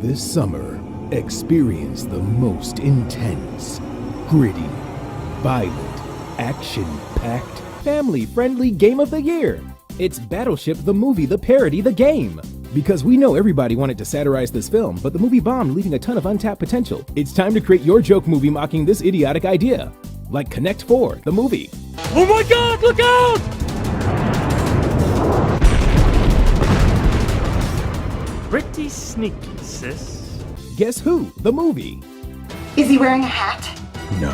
This summer, experience the most intense, gritty, violent, action-packed, family-friendly game of the year. It's Battleship, the movie, the parody, the game. Because we know everybody wanted to satirize this film, but the movie bombed, leaving a ton of untapped potential. It's time to create your joke movie mocking this idiotic idea. Like Connect 4, the movie. Oh my god, look out! Pretty sneaky, sis. Guess Who, the movie. Is he wearing a hat? No.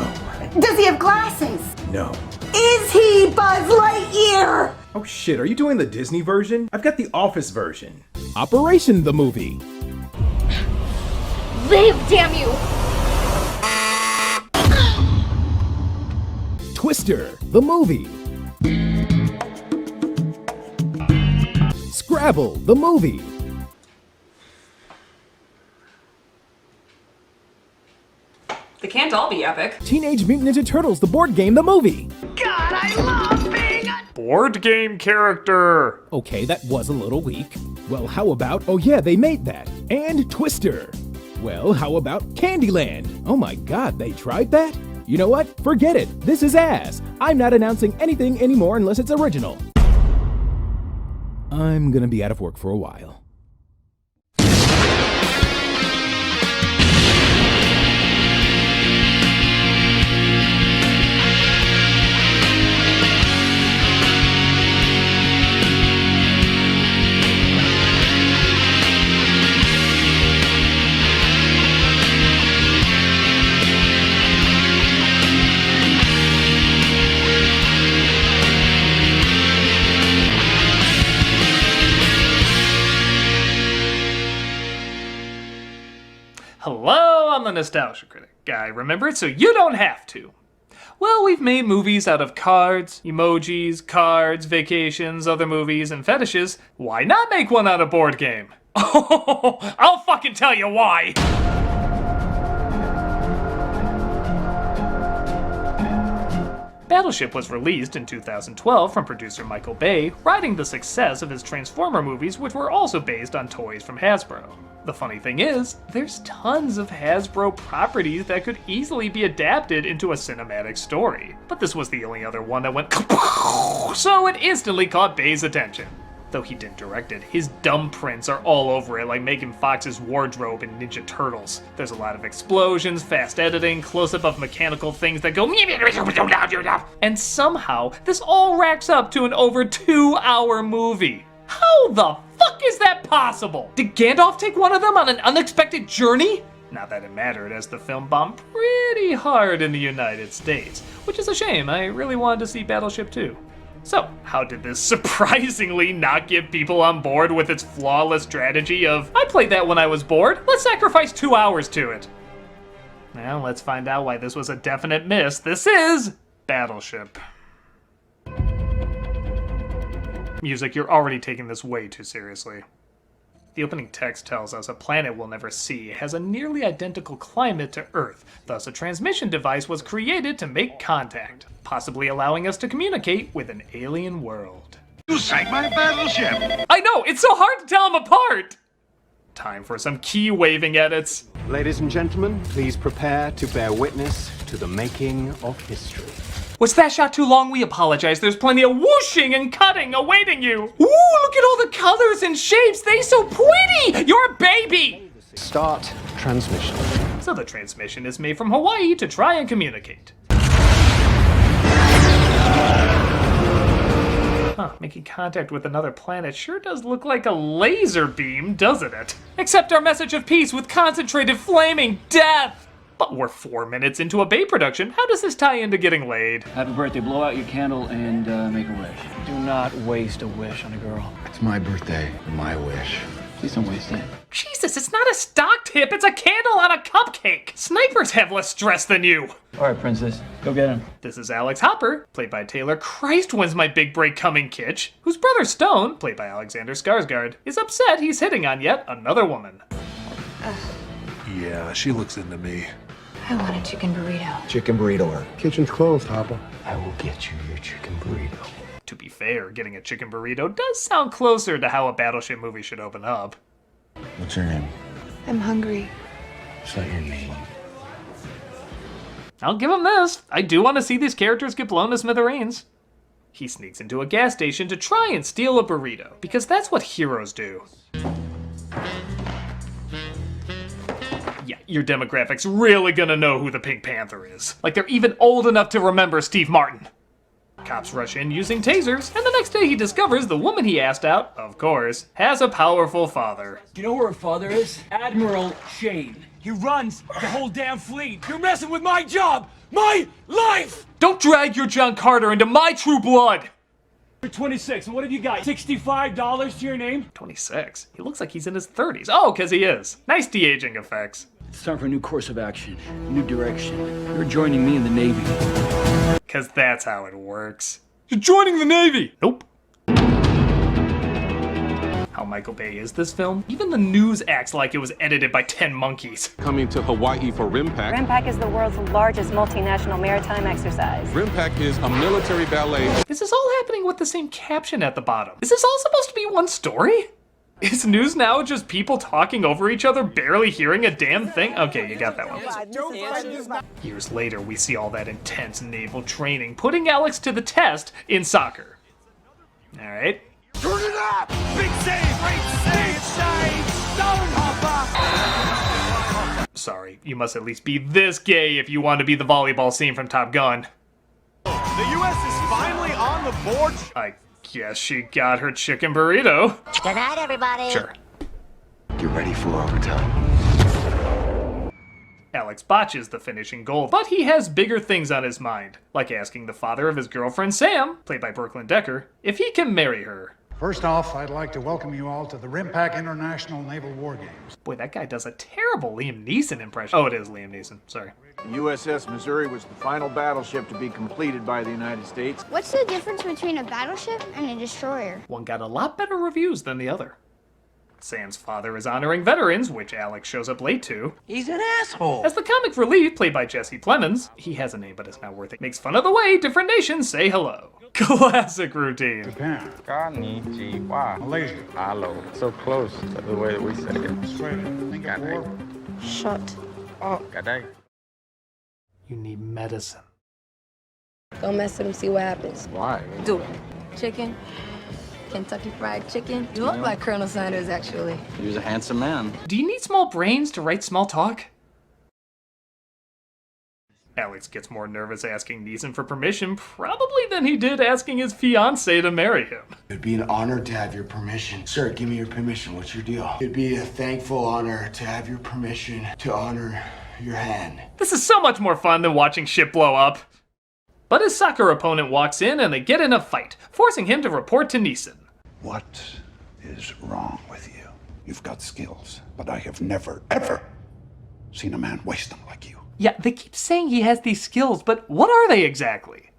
Does he have glasses? No. Is he Buzz Lightyear? Oh shit, are you doing the Disney version? I've got the Office version. Operation, the movie. Live, damn you! Twister, the movie. Scrabble, the movie. They can't all be epic. Teenage Mutant Ninja Turtles, the board game, the movie. God, I love being a... Board game character! Okay, that was a little weak. Well, how about, oh yeah, they made that. And Twister. Well, how about Candyland? Oh my god, they tried that? You know what? Forget it. This is ass. I'm not announcing anything anymore unless it's original. I'm gonna be out of work for a while. Hello, I'm the Nostalgia Critic guy. Remember it so you don't have to. Well, we've made movies out of cards, emojis, cards, vacations, other movies, and fetishes. Why not make one out of board game? Oh, I'll fucking tell you why! Battleship was released in 2012 from producer Michael Bay, riding the success of his Transformer movies, which were also based on toys from Hasbro. The funny thing is, there's tons of Hasbro properties that could easily be adapted into a cinematic story, but this was the only other one that went so it instantly caught Bay's attention. Though he didn't direct it, his dumb prints are all over it like Megan Fox's wardrobe in Ninja Turtles. There's a lot of explosions, fast editing, close-up of mechanical things that go and somehow this all racks up to an over 2-hour movie. How the fuck is that possible? Did Gandalf take one of them on an unexpected journey? Not that it mattered, as the film bombed pretty hard in the United States, which is a shame. I really wanted to see Battleship 2. So, how did this surprisingly not get people on board with its flawless strategy of, I played that when I was bored, let's sacrifice 2 hours to it? Now, let's find out why this was a definite miss. This is Battleship. Music, you're already taking this way too seriously. The opening text tells us a planet we'll never see has a nearly identical climate to Earth, thus a transmission device was created to make contact, possibly allowing us to communicate with an alien world. You sank my battleship! I know, it's so hard to tell them apart! Time for some key waving edits. Ladies and gentlemen, please prepare to bear witness to the making of history. Was that shot too long? We apologize. There's plenty of whooshing and cutting awaiting you. Ooh, look at all the colors and shapes. They so pretty. You're a baby. Start transmission. So the transmission is made from Hawaii to try and communicate. Making contact with another planet sure does look like a laser beam, doesn't it? Accept our message of peace with concentrated flaming death. But we're 4 minutes into a Bay production. How does this tie into getting laid? Happy birthday, blow out your candle and make a wish. Do not waste a wish on a girl. It's my birthday, my wish. Please don't waste it. Jesus, it's not a stock tip, it's a candle on a cupcake. Snipers have less stress than you. All right, princess, go get him. This is Alex Hopper, played by Taylor Christ When's My Big Break Coming Kitsch, whose brother Stone, played by Alexander Skarsgård, is upset he's hitting on yet another woman. Yeah, she looks into me. I want a chicken burrito. Chicken burrito or Kitchen's closed, Hopper. I will get you your chicken burrito. To be fair, getting a chicken burrito does sound closer to how a Battleship movie should open up. What's your name? I'm hungry. Is that your name? I'll give him this. I do want to see these characters get blown to smithereens. He sneaks into a gas station to try and steal a burrito, because that's what heroes do. Yeah, your demographic's really gonna know who the Pink Panther is. Like they're even old enough to remember Steve Martin. Cops rush in using tasers, and the next day he discovers the woman he asked out, of course, has a powerful father. Do you know who her father is? Admiral Shane. He runs the whole damn fleet. You're messing with my job! My life! Don't drag your John Carter into my true blood! You're 26, and what have you got? $65 to your name? 26? He looks like he's in his 30s. Oh, because he is. Nice de-aging effects. It's time for a new course of action, a new direction. You're joining me in the Navy. Because that's how it works. You're joining the Navy! Nope. How Michael Bay is this film? Even the news acts like it was edited by 10 monkeys. Coming to Hawaii for RIMPAC. RIMPAC is the world's largest multinational maritime exercise. RIMPAC is a military ballet. Is this all happening with the same caption at the bottom? Is this all supposed to be one story? Is news now just people talking over each other, barely hearing a damn thing? Okay, you got that one. Years later, we see all that intense naval training, putting Alex to the test in soccer. All right. Turn it up! Big save! Great save! Stone hopper! Sorry, you must at least be this gay if you want to be the volleyball scene from Top Gun. The U.S. is finally on the board. I guess she got her chicken burrito. Good night, everybody. Sure. Get ready for overtime. Alex botches the finishing goal, but he has bigger things on his mind, like asking the father of his girlfriend Sam, played by Brooklyn Decker, if he can marry her. First off, I'd like to welcome you all to the RIMPAC International Naval War Games. Boy, that guy does a terrible Liam Neeson impression. Oh, it is Liam Neeson, sorry. The USS Missouri was the final battleship to be completed by the United States. What's the difference between a battleship and a destroyer? One got a lot better reviews than the other. Sam's father is honoring veterans, which Alex shows up late to. He's an asshole. As the comic relief, played by Jesse Plemons, he has a name but it's not worth it, makes fun of the way different nations say hello. Classic routine. Japan. Konnichiwa. Malaysia. Hello. So close to the way that we say it. Australia. Singapore. Shut up. G'day. You need medicine. Go mess with him, see what happens. Why? Do it. Chicken. Kentucky Fried Chicken. You look like Colonel Sanders, actually. He was a handsome man. Do you need small brains to write small talk? Alex gets more nervous asking Neeson for permission, probably than he did asking his fiancée to marry him. It'd be an honor to have your permission. Sir, give me your permission. What's your deal? It'd be a thankful honor to have your permission to honor your hand. This is so much more fun than watching shit blow up. But his soccer opponent walks in and they get in a fight, forcing him to report to Neeson. What is wrong with you? You've got skills, but I have never, ever seen a man waste them like you. Yeah, they keep saying he has these skills, but what are they exactly?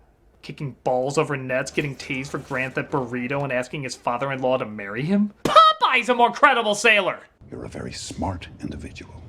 Kicking balls over nets, getting tased for Grand Theft Burrito, and asking his father-in-law to marry him? Popeye's a more credible sailor! You're a very smart individual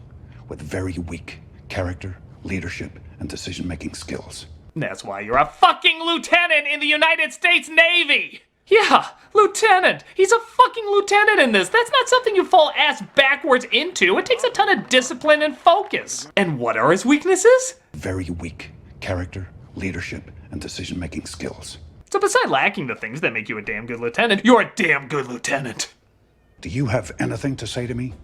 with very weak character, leadership, and decision-making skills. That's why you're a fucking lieutenant in the United States Navy! Yeah, lieutenant! He's a fucking lieutenant in this! That's not something you fall ass backwards into! It takes a ton of discipline and focus! And what are his weaknesses? Very weak character, leadership, and decision-making skills. So beside lacking the things that make you a damn good lieutenant, you're a damn good lieutenant! Do you have anything to say to me?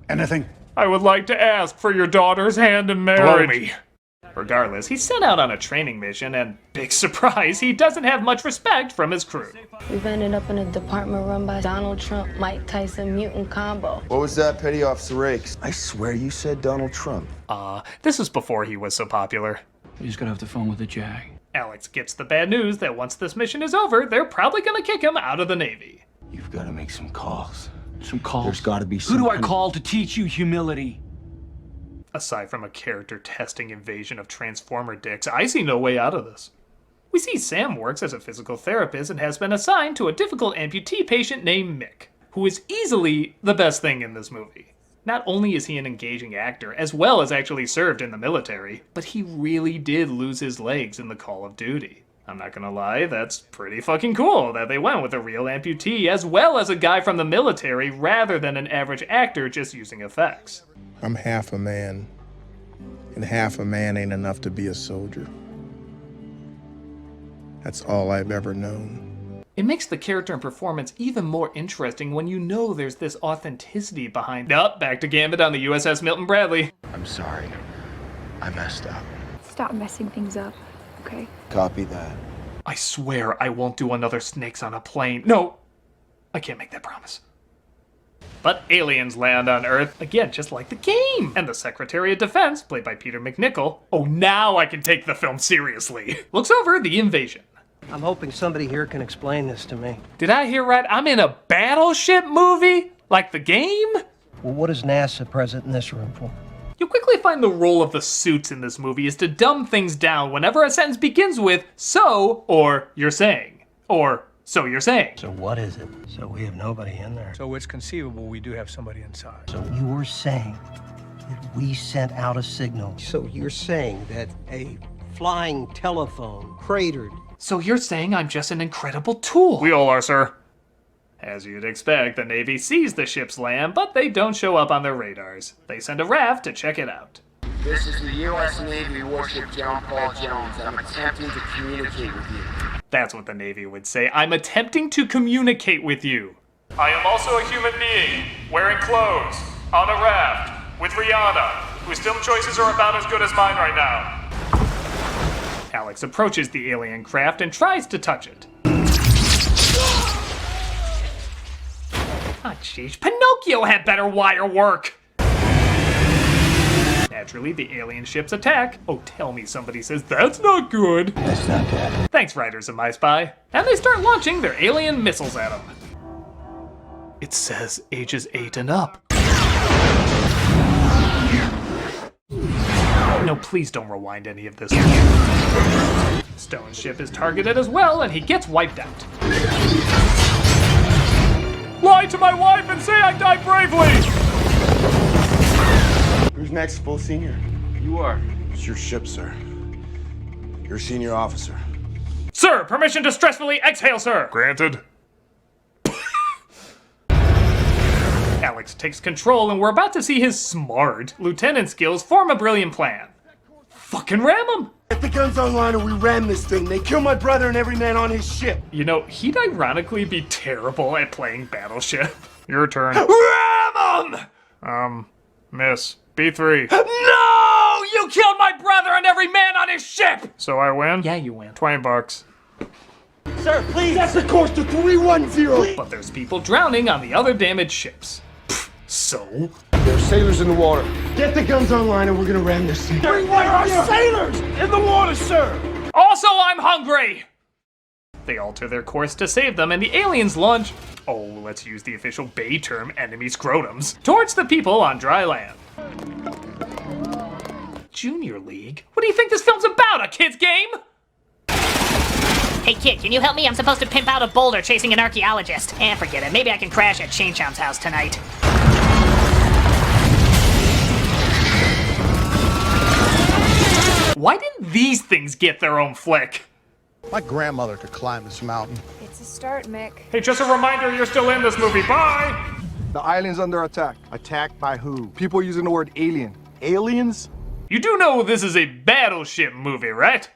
Anything? I would like to ask for your daughter's hand in marriage. Blow me. Regardless, he's sent out on a training mission, and big surprise, he doesn't have much respect from his crew. We've ended up in a department run by Donald Trump, Mike Tyson, mutant combo. What was that, Petty Officer Rakes? I swear you said Donald Trump. This was before he was so popular. We just got off the phone with the Jag. Alex gets the bad news that once this mission is over, they're probably gonna kick him out of the Navy. You've got to make some calls. Some calls? There's got to be some... Who do I call to teach you humility? Aside from a character-testing invasion of Transformer dicks, I see no way out of this. We see Sam works as a physical therapist and has been assigned to a difficult amputee patient named Mick, who is easily the best thing in this movie. Not only is he an engaging actor, as well as actually served in the military, but he really did lose his legs in the Call of Duty. I'm not gonna lie, that's pretty fucking cool that they went with a real amputee as well as a guy from the military rather than an average actor just using effects. I'm half a man, and half a man ain't enough to be a soldier. That's all I've ever known. It makes the character and performance even more interesting when you know there's this authenticity behind. Yup, back to Gambit on the USS Milton Bradley. I'm sorry. I messed up. Stop messing things up, okay? Copy that. I swear I won't do another Snakes on a Plane. No, I can't make that promise. But aliens land on Earth, again, just like the game. And the Secretary of Defense, played by Peter McNichol, oh, now I can take the film seriously, looks over the invasion. I'm hoping somebody here can explain this to me. Did I hear right? I'm in a Battleship movie? Like the game? Well, what is NASA present in this room for? You'll quickly find the role of the suits in this movie is to dumb things down whenever a sentence begins with so, or you're saying, or so you're saying. So what is it? So we have nobody in there. So it's conceivable we do have somebody inside. So you were saying that we sent out a signal. So you're saying that a flying telephone cratered. So you're saying I'm just an incredible tool. We all are, sir. As you'd expect, the Navy sees the ship's land, but they don't show up on their radars. They send a raft to check it out. This is the U.S. Navy warship John Paul Jones. I'm attempting to communicate with you. That's what the Navy would say. I'm attempting to communicate with you. I am also a human being, wearing clothes, on a raft, with Rihanna, whose film choices are about as good as mine right now. Alex approaches the alien craft and tries to touch it. Ah, jeez, Pinocchio had better wire work! Naturally, the alien ships attack. Oh, tell me somebody says, that's not good! That's not good. Thanks, writers of My Spy. And they start launching their alien missiles at them. It says ages 8 and up. No, please don't rewind any of this. Stone's ship is targeted as well, and he gets wiped out. Lie to my wife and say I died bravely! Who's next, full senior? You are. It's your ship, sir. You're senior officer. Sir, permission to stressfully exhale, sir! Granted. Alex takes control, and we're about to see his smart lieutenant skills form a brilliant plan. Fucking ram him! Get the guns online or we ram this thing. They kill my brother and every man on his ship. You know, he'd ironically be terrible at playing Battleship. Your turn. Ram him! Miss. B3. No! You killed my brother and every man on his ship! So I win? Yeah, you win. $20. Sir, please! That's the course to 310! But there's people drowning on the other damaged ships. Pfft, so? There are sailors in the water. Get the guns online and we're gonna ram this thing. There are sailors in the water, sir! Also, I'm hungry! They alter their course to save them, and the aliens launch, oh, let's use the official Bay term, enemy scrotums, towards the people on dry land. Junior League? What do you think this film's about, a kid's game? Hey kid, can you help me? I'm supposed to pimp out a boulder chasing an archaeologist. Forget it. Maybe I can crash at Shane Chom's house tonight. Why didn't these things get their own flick? My grandmother could climb this mountain. It's a start, Mick. Hey, just a reminder, you're still in this movie. Bye! The island's under attack. Attacked by who? People using the word alien. Aliens? You do know this is a Battleship movie, right?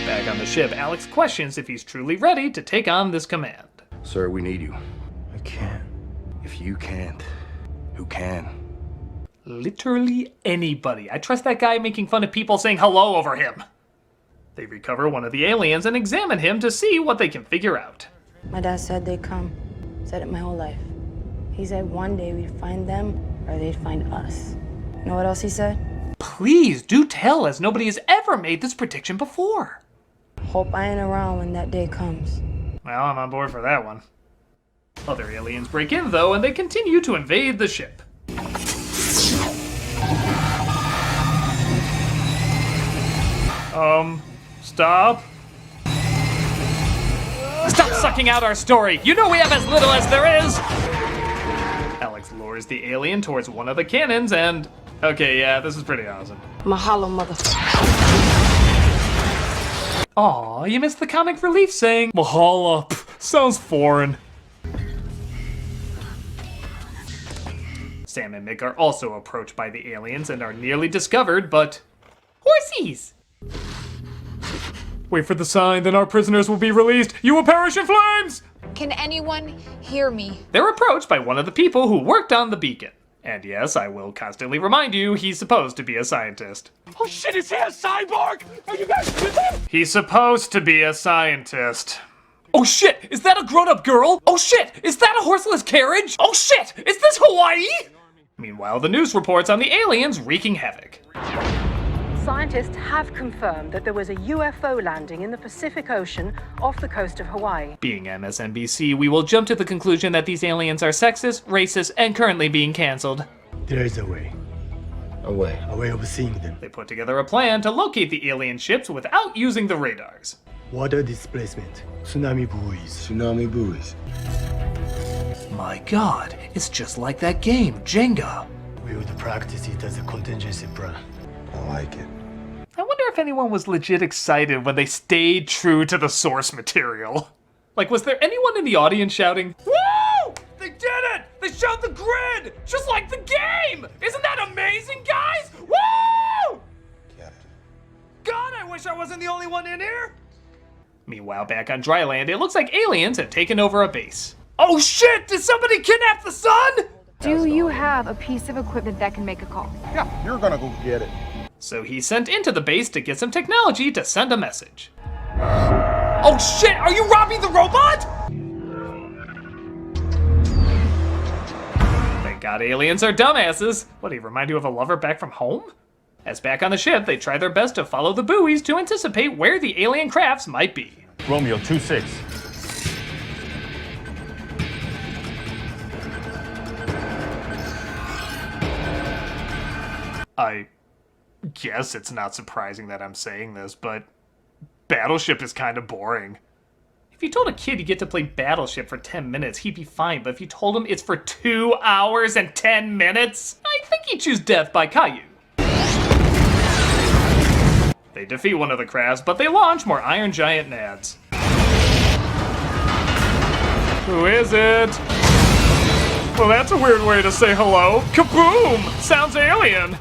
Back on the ship, Alex questions if he's truly ready to take on this command. Sir, we need you. I can't. If you can't, who can? Literally anybody. I trust that guy making fun of people saying hello over him. They recover one of the aliens and examine him to see what they can figure out. My dad said they'd come. Said it my whole life. He said one day we'd find them or they'd find us. You know what else he said? Please do tell, as nobody has ever made this prediction before. Hope I ain't around when that day comes. Well, I'm on board for that one. Other aliens break in, though, and they continue to invade the ship. Stop. Stop sucking out our story! You know we have as little as there is! Alex lures the alien towards one of the cannons and Okay, yeah, this is pretty awesome. Mahalo, motherfucker. Aw, you missed the comic relief saying Mahala. Pff, sounds foreign. Sam and Mick are also approached by the aliens and are nearly discovered, but... Horsies! Wait for the sign, then our prisoners will be released. You will perish in flames! Can anyone hear me? They're approached by one of the people who worked on the beacon. And yes, I will constantly remind you, he's supposed to be a scientist. Oh shit, is he a cyborg? Are you guys kidding? He's supposed to be a scientist. Oh shit, is that a grown-up girl? Oh shit, is that a horseless carriage? Oh shit, is this Hawaii? Meanwhile, the news reports on the aliens wreaking havoc. Scientists have confirmed that there was a UFO landing in the Pacific Ocean off the coast of Hawaii. Being MSNBC, we will jump to the conclusion that these aliens are sexist, racist, and currently being canceled. There is a way. A way of seeing them. They put together a plan to locate the alien ships without using the radars. Water displacement. Tsunami buoys. Tsunami buoys. My god, it's just like that game, Jenga. We would practice it as a contingency plan. I like it. I wonder if anyone was legit excited when they stayed true to the source material. Like, was there anyone in the audience shouting, "Woo! They did it! They showed the grid! Just like the game! Isn't that amazing, guys? Woo!" Captain. God, I wish I wasn't the only one in here! Meanwhile, back on dry land, it looks like aliens have taken over a base. Oh shit! Did somebody kidnap the sun? Do you have a piece of equipment that can make a call? Yeah, you're gonna go get it. So he's sent into the base to get some technology to send a message. Oh shit, are you Robbie the robot? Thank God aliens are dumbasses. What, do you remind you of a lover back from home? As back on the ship, they try their best to follow the buoys to anticipate where the alien crafts might be. Romeo 2-6. I guess it's not surprising that I'm saying this, but Battleship is kind of boring. If you told a kid you get to play Battleship for 10 minutes, he'd be fine, but if you told him it's for 2 hours and 10 minutes, I think he'd choose Death by Caillou. They defeat one of the crafts, but they launch more Iron Giant nads. Who is it? Well, that's a weird way to say hello. Kaboom! Sounds alien.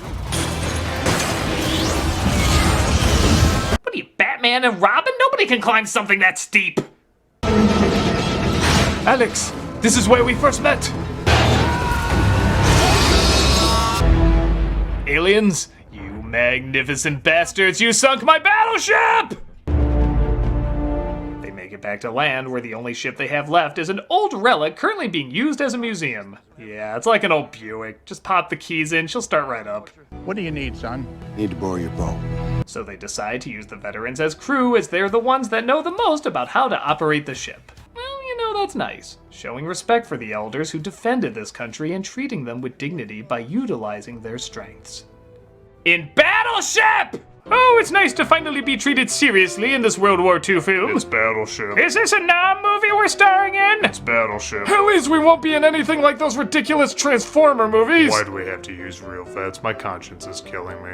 What are you, Batman and Robin? Nobody can climb something that steep. Alex, this is where we first met. Aliens, you magnificent bastards, you sunk my battleship! They make it back to land, where the only ship they have left is an old relic currently being used as a museum. Yeah, it's like an old Buick. Just pop the keys in, she'll start right up. What do you need, son? Need to borrow your boat. So they decide to use the veterans as crew, as they're the ones that know the most about how to operate the ship. Well, you know, that's nice. Showing respect for the elders who defended this country and treating them with dignity by utilizing their strengths. In Battleship! Oh, it's nice to finally be treated seriously in this World War II film. It's Battleship. Is this a non-movie we're starring in? It's Battleship. At least we won't be in anything like those ridiculous Transformer movies. Why do we have to use real vets? My conscience is killing me.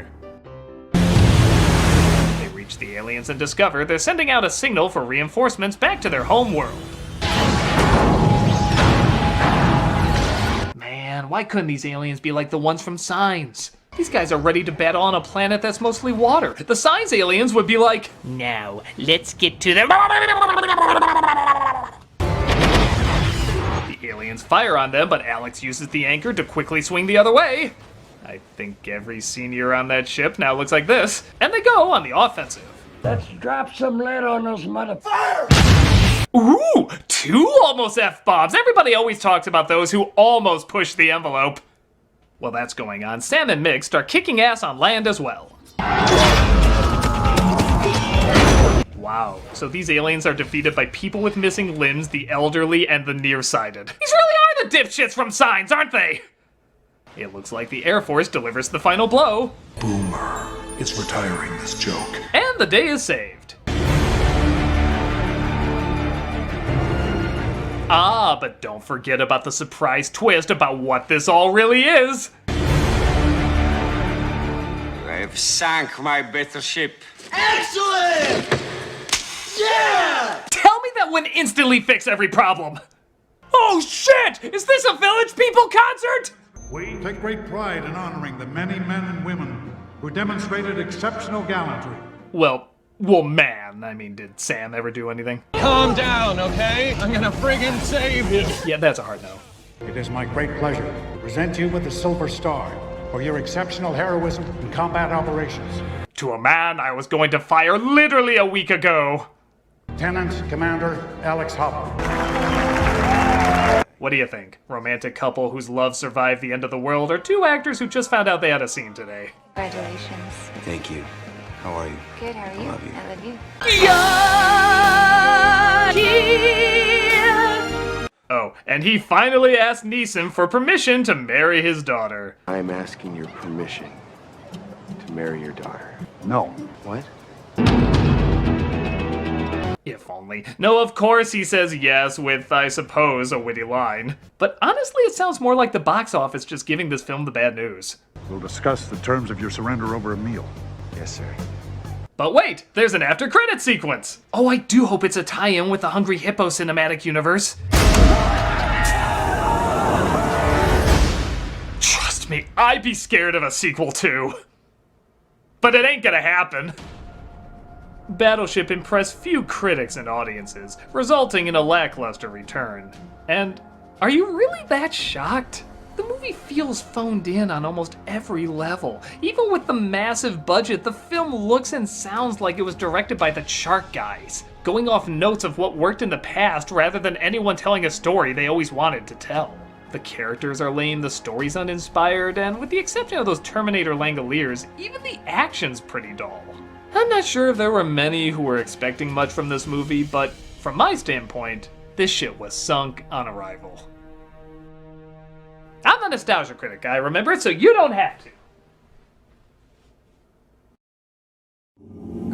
They reach the aliens and discover they're sending out a signal for reinforcements back to their home world. Man, why couldn't these aliens be like the ones from Signs? These guys are ready to battle on a planet that's mostly water. The Signs aliens would be like, now, let's get to the... The aliens fire on them, but Alex uses the anchor to quickly swing the other way. I think every senior on that ship now looks like this. And they go on the offensive. Let's drop some lead on those motherfuckers. Ooh, 2 almost F-bombs. Everybody always talks about those who almost push the envelope. While that's going on, Sam and Mick start kicking ass on land as well. Wow, so these aliens are defeated by people with missing limbs, the elderly, and the nearsighted. These really are the dipshits from Signs, aren't they? It looks like the Air Force delivers the final blow. Boomer is retiring this joke. And the day is saved. Ah, but don't forget about the surprise twist about what this all really is. have sunk my battleship. Excellent! Yeah! Tell me that wouldn't instantly fix every problem. Oh shit! Is this a Village People concert? We take great pride in honoring the many men and women who demonstrated exceptional gallantry. Well, man, I mean, did Sam ever do anything? Calm down, okay? I'm gonna friggin' save you. Yeah, that's a hard no. It is my great pleasure to present you with the Silver Star for your exceptional heroism in combat operations. To a man I was going to fire literally a week ago. Lieutenant Commander Alex Hopper. What do you think? Romantic couple whose love survived the end of the world, or two actors who just found out they had a scene today? Congratulations. Thank you. How are you? Good, how are you? I love you. I love you. Oh, and he finally asked Neeson for permission to marry his daughter. I'm asking your permission to marry your daughter. No. What? If only. No, of course he says yes with, I suppose, a witty line. But honestly, it sounds more like the box office just giving this film the bad news. We'll discuss the terms of your surrender over a meal. Yes, sir. But wait, there's an after-credit sequence! Oh, I do hope it's a tie-in with the Hungry Hippo cinematic universe. Trust me, I'd be scared of a sequel too. But it ain't gonna happen. Battleship impressed few critics and audiences, resulting in a lackluster return. And are you really that shocked? The movie feels phoned in on almost every level. Even with the massive budget, the film looks and sounds like it was directed by the Shark guys, going off notes of what worked in the past rather than anyone telling a story they always wanted to tell. The characters are lame, the story's uninspired, and with the exception of those Terminator Langoliers, even the action's pretty dull. I'm not sure if there were many who were expecting much from this movie, but from my standpoint, this shit was sunk on arrival. I'm a nostalgia critic, I remember it, so you don't have to.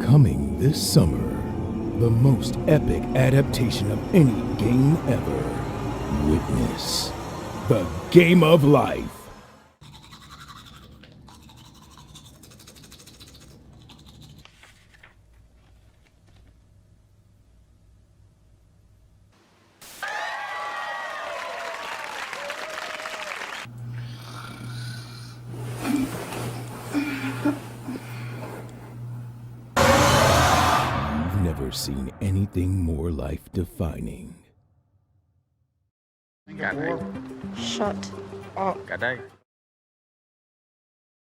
Coming this summer, the most epic adaptation of any game ever. Witness the Game of Life. Never seen anything more life-defining. Shut up. Got that?